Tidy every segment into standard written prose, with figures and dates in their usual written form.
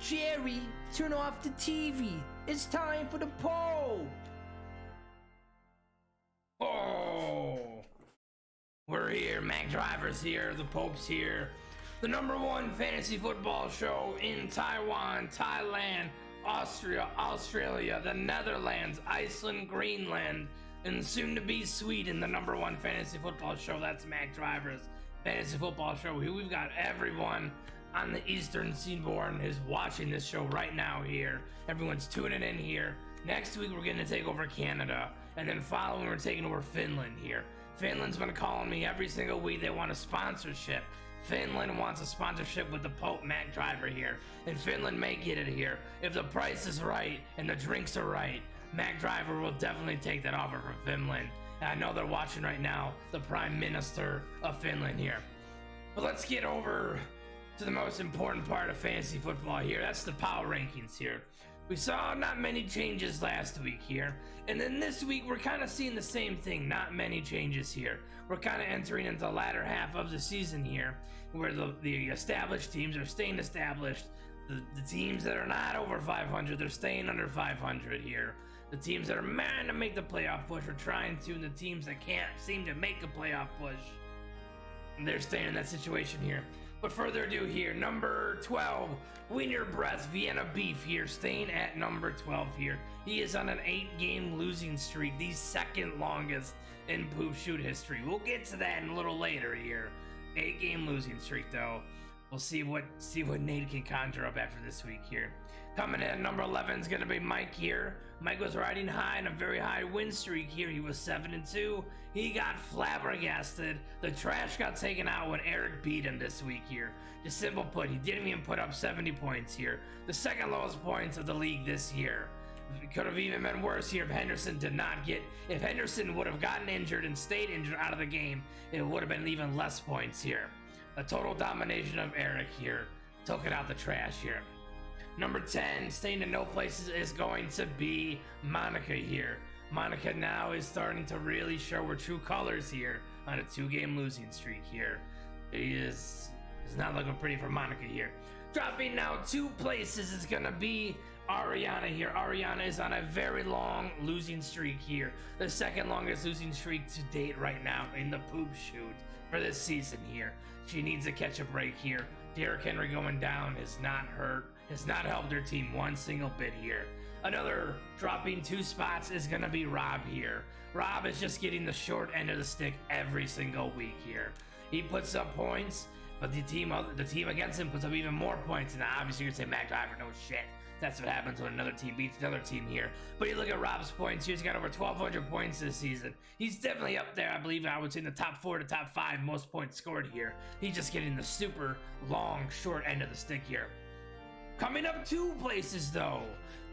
Jerry, turn off the TV. It's time for the poll. Oh, we're here. Mac Driver's here. The Pope's here. The #1 fantasy football show in Taiwan, Thailand, Austria, Australia, the Netherlands, Iceland, Greenland, and soon to be Sweden. The #1 fantasy football show. That's Mac Driver's fantasy football show. Here we've got everyone on the Eastern Seaboard is watching this show right now here. Everyone's tuning in here. Next week we're going to take over Canada, and then following we're taking over Finland here. Finland's been calling me every single week. They want a sponsorship. Finland wants a sponsorship with the Pope Mac Driver here, and Finland may get it here. If the price is right and the drinks are right, Mac Driver will definitely take that offer from Finland. And I know they're watching right now, the Prime Minister of Finland here. But let's get over to the most important part of fantasy football here. That's the power rankings here. We saw not many changes last week here, and then this week we're kind of seeing the same thing. Not many changes here. We're kind of entering into the latter half of the season here, where the established teams are staying established. The teams that are not over 500, they're staying under 500 here. The teams that are trying to make the playoff push are trying to, and the teams that can't seem to make a playoff push, they're staying in that situation here. But further ado here, number 12, Wiener Breath Vienna Beef here, staying at number 12 here. He is on an 8-game losing streak, the second longest in Poop Shoot history. We'll get to that in a little later here. 8-game losing streak though. We'll see what Nate can conjure up after this week here. Coming in at number 11 is going to be Mike here. Mike was riding high in a very high win streak here. He was 7-2. He got flabbergasted. The trash got taken out when Eric beat him this week here. Just simple put, he didn't even put up 70 points here. The second lowest points of the league this year. It could have even been worse here if Henderson if Henderson would have gotten injured and stayed injured out of the game, it would have been even less points here. A total domination of Eric here. Took it out the trash here. Number 10, staying in no places, is going to be Monica here. Monica now is starting to really show her true colors here on a 2-game losing streak here. It's not looking pretty for Monica here. Dropping now 2 places is going to be Ariana here. Ariana is on a very long losing streak here. The second longest losing streak to date right now in the Poop Shoot for this season here. She needs to catch a break here. Derrick Henry going down has not helped her team one single bit here. Another dropping 2 spots is going to be Rob here. Rob is just getting the short end of the stick every single week here. He puts up points, but the team against him puts up even more points. And obviously you're going to say, Mac Driver, no shit. That's what happens when another team beats another team here. But you look at Rob's points here, he's got over 1,200 points this season. He's definitely up there, I believe, I would say in the top 4 to top 5 most points scored here. He's just getting the super long, short end of the stick here. Coming up 2 places though,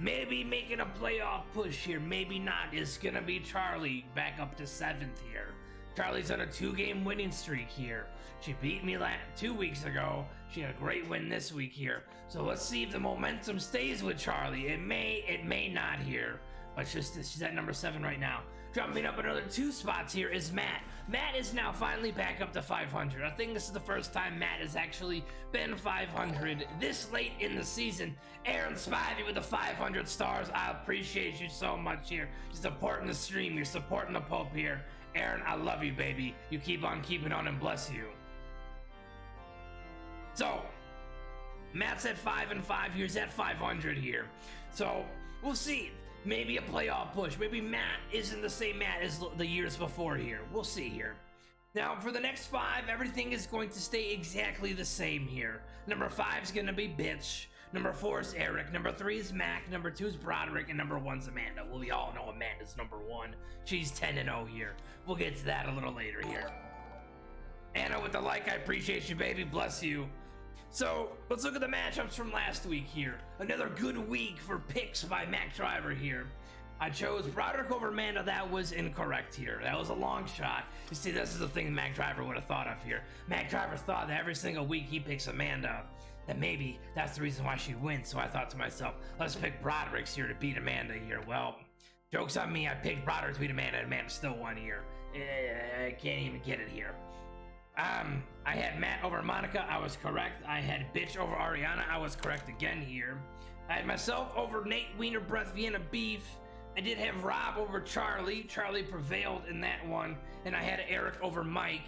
maybe making a playoff push here, maybe not, is gonna be Charlie, back up to 7th here. Charlie's on a 2-game winning streak here. She beat me 2 weeks ago. She had a great win this week here. So let's see if the momentum stays with Charlie. It may not here. But she's at number 7 right now. Jumping up another 2 spots here is Matt. Matt is now finally back up to 500. I think this is the first time Matt has actually been 500 this late in the season. Aaron Spivey with the 500 stars. I appreciate you so much here. You're supporting the stream. You're supporting the Pope here. Aaron, I love you, baby. You keep on keeping on and bless you. So, Matt's at 5-5. He's at 500 here. So, we'll see. Maybe a playoff push. Maybe Matt isn't the same Matt as the years before here. We'll see here. Now, for the next 5, everything is going to stay exactly the same here. Number 5 is going to be Bitch. Number 4 is Eric. Number 3 is Mac. Number 2 is Broderick. And number 1 is Amanda. Well, we all know Amanda's number 1. She's 10-0 here. We'll get to that a little later here. Anna with the like. I appreciate you, baby. Bless you. So, let's look at the matchups from last week here. Another good week for picks by Mac Driver here. I chose Broderick over Amanda. That was incorrect here. That was a long shot. You see, this is the thing Mac Driver would have thought of here. Mac Driver thought that every single week he picks Amanda, that maybe that's the reason why she wins. So I thought to myself, let's pick Broderick's here to beat Amanda here. Well, joke's on me. I picked Broderick to beat Amanda, and Amanda still won here. I can't even get it here. I had Matt over Monica. I was correct. I had Bitch over Ariana. I was correct again here. I had myself over Nate Wiener Breath Vienna Beef. I did have Rob over Charlie. Charlie prevailed in that one. And I had Eric over Mike.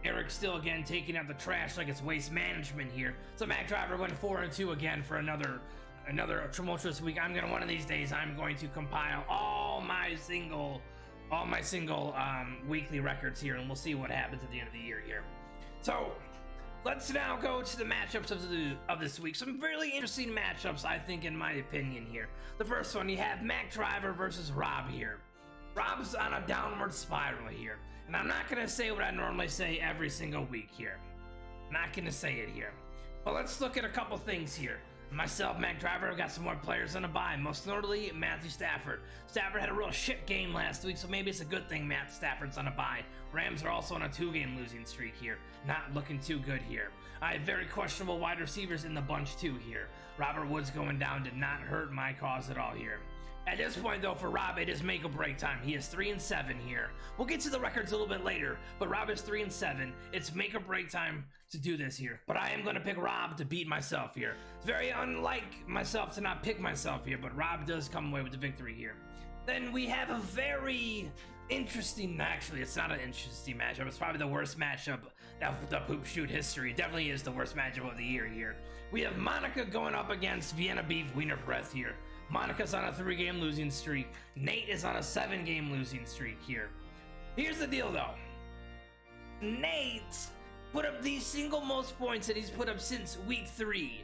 Eric still again taking out the trash like it's waste management here. So Mac Driver went 4-2 again for another tumultuous week. One of these days I'm going to compile all my single weekly records here, and we'll see what happens at the end of the year here. So let's now go to the matchups of this week. Some really interesting matchups, I think, in my opinion here. The first one, you have Mac Driver versus Rob here. Rob's on a downward spiral here, and I'm not gonna say what I normally say every single week here. I'm not gonna say it here. But let's look at a couple things here. Myself, Mac Driver, got some more players on a bye, most notably Matthew Stafford. Stafford had a real shit game last week, so maybe it's a good thing Matt Stafford's on a bye. Rams are also on a 2-game losing streak here. Not looking too good here. I have very questionable wide receivers in the bunch too here. Robert Woods going down did not hurt my cause at all here. At this point, though, for Rob, it is make or break time. He is 3-7 here. We'll get to the records a little bit later, but Rob is 3-7. It's make or break time to do this here. But I am going to pick Rob to beat myself here. It's very unlike myself to not pick myself here, but Rob does come away with the victory here. Then we have a very interesting, actually, it's not an interesting matchup. It's probably the worst matchup of the Poop Shoot history. It definitely is the worst matchup of the year here. We have Monica going up against Vienna Beef Wiener Breath here. Monica's on a 3-game losing streak. Nate is on a 7-game losing streak here. Here's the deal, though. Nate put up the single most points that he's put up since week 3.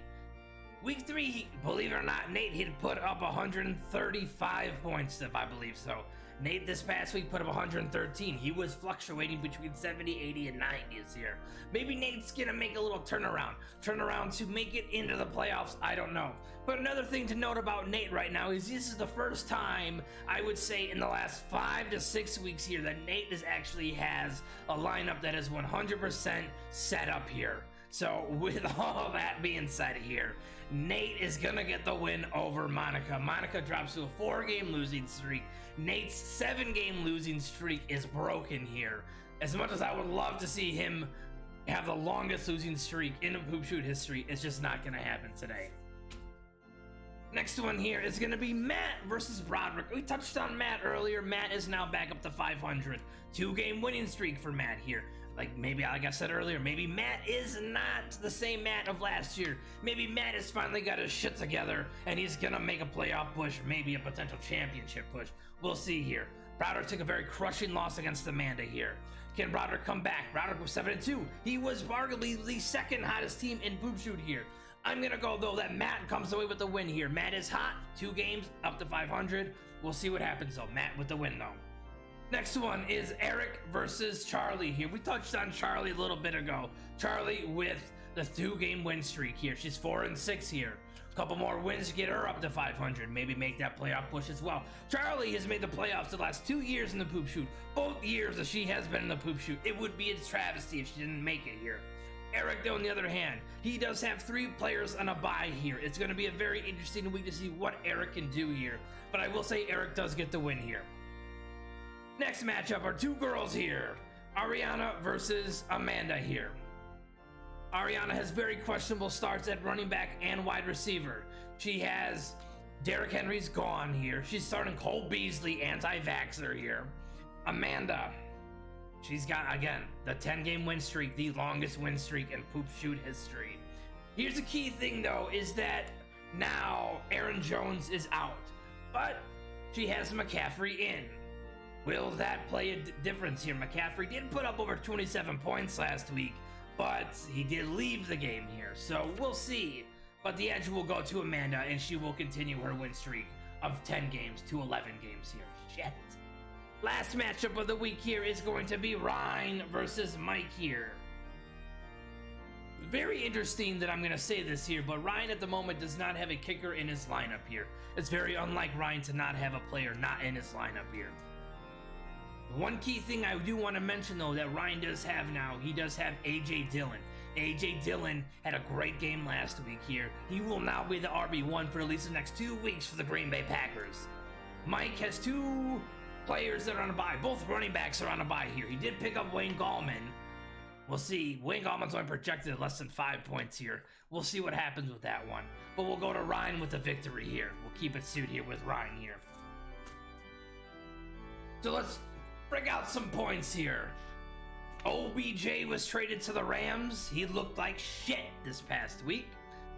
Week 3, believe it or not, Nate had put up 135 points, if I believe so. Nate this past week put up 113. He was fluctuating between 70, 80, and 90s here. Maybe Nate's gonna make a little turnaround to make it into the playoffs. I don't know. But another thing to note about Nate right now is this is the first time, I would say, in the last 5 to 6 weeks here that Nate actually has a lineup that is 100% set up here. So with all that being said here, Nate is gonna get the win over Monica. Monica drops to a 4-game losing streak. Nate's 7-game losing streak is broken here. As much as I would love to see him have the longest losing streak in a Poop Shoot history, it's just not gonna happen today. Next one here is gonna be Matt versus Broderick. We touched on Matt earlier. Matt is now back up to 500. 2-game winning streak for Matt here. Like I said earlier, maybe Matt is not the same Matt of last year. Maybe Matt has finally got his shit together and he's gonna make a playoff push, maybe a potential championship push. We'll see here. Broderick took a very crushing loss against Amanda here. Can Broderick come back? Broderick was 7-2. He was arguably the second hottest team in Poop Shoot here. I'm gonna go, though, that Matt comes away with the win here. Matt is hot, 2 games, up to 500. We'll see what happens, though. Matt with the win, though. Next one is Eric versus Charlie here. We touched on Charlie a little bit ago. Charlie with the 2-game win streak here. She's 4-6 here. A couple more wins to get her up to 500. Maybe make that playoff push as well. Charlie has made the playoffs the last 2 years in the Poop Shoot. Both years that she has been in the Poop Shoot. It would be a travesty if she didn't make it here. Eric, though, on the other hand, he does have 3 players on a bye here. It's going to be a very interesting week to see what Eric can do here. But I will say Eric does get the win here. Next matchup are 2 girls here. Ariana versus Amanda here. Ariana has very questionable starts at running back and wide receiver. She has Derrick Henry's gone here. She's starting Cole Beasley, anti-vaxxer here. Amanda, she's got, again, the 10-game win streak, the longest win streak in Poop Shoot history. Here's the key thing, though, is that now Aaron Jones is out, but she has McCaffrey in. Will that play a difference here? McCaffrey did put up over 27 points last week, but he did leave the game here, so we'll see. But the edge will go to Amanda, and she will continue her win streak of 10 games to 11 games here. Shit. Last matchup of the week here is going to be Ryan versus Mike here. Very interesting that I'm going to say this here, but Ryan at the moment does not have a kicker in his lineup here. It's very unlike Ryan to not have a player not in his lineup here. One key thing I do want to mention, though, that Ryan does have now, he does have A.J. Dillon. A.J. Dillon had a great game last week here. He will now be the RB1 for at least the next 2 weeks for the Green Bay Packers. Mike has 2 players that are on a bye. Both running backs are on a bye here. He did pick up Wayne Gallman. We'll see. Wayne Gallman's only projected less than 5 points here. We'll see what happens with that one. But we'll go to Ryan with the victory here. We'll keep it suit here with Ryan here. So let's bring out some points here. OBJ was traded to the Rams. He looked like shit this past week.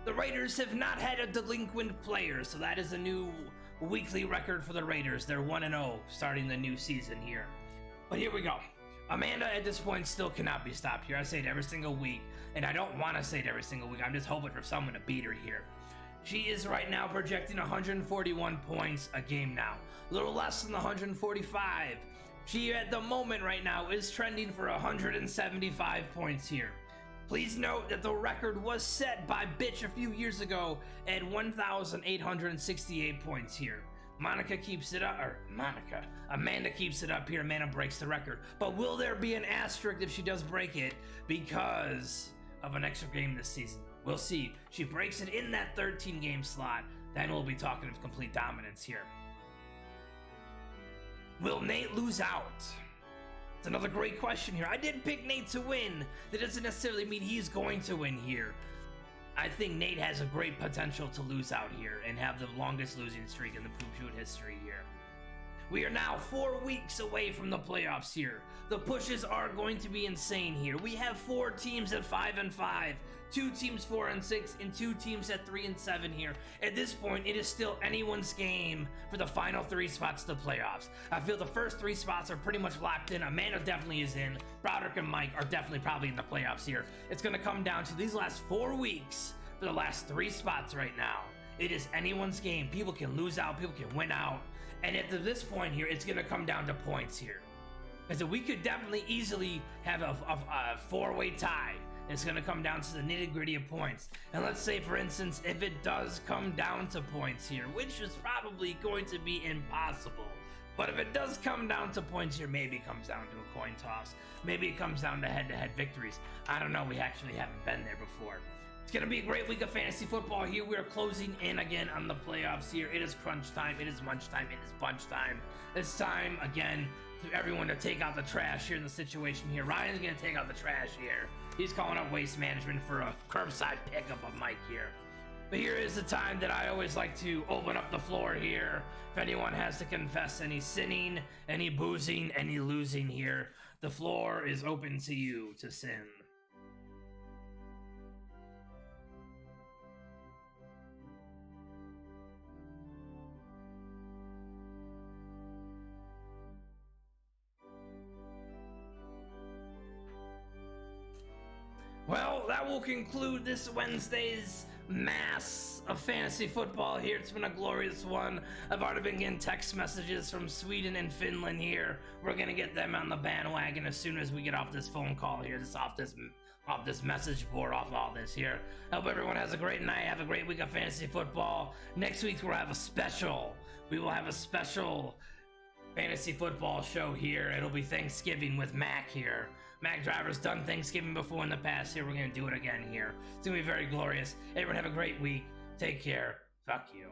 The Raiders have not had a delinquent player, so that is a new weekly record for the Raiders. They're 1-0 starting the new season here. But here we go. Amanda at this point still cannot be stopped here. I say it every single week, and I don't want to say it every single week. I'm just hoping for someone to beat her here. She is right now projecting 141 points a game now. A little less than 145. She at the moment right now is trending for 175 points here. Please note that the record was set by Bitch a few years ago at 1,868 points here. Amanda keeps it up here. Amanda breaks the record. But will there be an asterisk if she does break it because of an extra game this season? We'll see. She breaks it in that 13 game slot. Then we'll be talking of complete dominance here. Will Nate lose out? It's another great question here. I did pick Nate to win. That doesn't necessarily mean he's going to win here. I think Nate has a great potential to lose out here and have the longest losing streak in the Poop Shoot history here. We are now 4 weeks away from the playoffs here. The pushes are going to be insane here. We have 4 teams at 5-5, 2 teams 4-6, and 2 teams at 3-7 here. At this point, it is still anyone's game for the final 3 spots to the playoffs. I feel the first 3 spots are pretty much locked in. Amanda definitely is in. Broderick and Mike are definitely probably in the playoffs here. It's going to come down to these last 4 weeks for the last 3 spots right now. It is anyone's game. People can lose out. People can win out. And at this point here, it's going to come down to points here. Because we could definitely easily have a 4-way tie. It's going to come down to the nitty-gritty of points. And let's say, for instance, if it does come down to points here, which is probably going to be impossible. But if it does come down to points here, maybe it comes down to a coin toss. Maybe it comes down to head-to-head victories. I don't know. We actually haven't been there before. It's going to be a great week of fantasy football here. We are closing in again on the playoffs here. It is crunch time. It is munch time. It is bunch time. It's time, again, to everyone to take out the trash here in the situation here. Ryan's going to take out the trash here. He's calling up Waste Management for a curbside pickup of Mike here. But here is the time that I always like to open up the floor here. If anyone has to confess any sinning, any boozing, any losing here, the floor is open to you to sin. Well, that will conclude this Wednesday's mass of fantasy football here. It's been a glorious one. I've already been getting text messages from Sweden and Finland here. We're gonna get them on the bandwagon as soon as we get off this phone call here, off this message board, off all this here. I hope everyone has a great night. Have a great week of fantasy football. Next week we'll have a special. We will have a special fantasy football show here. It'll be Thanksgiving with Mac here. Mac Driver's done Thanksgiving before in the past. Here, we're going to do it again here. It's going to be very glorious. Everyone have a great week. Take care. Fuck you.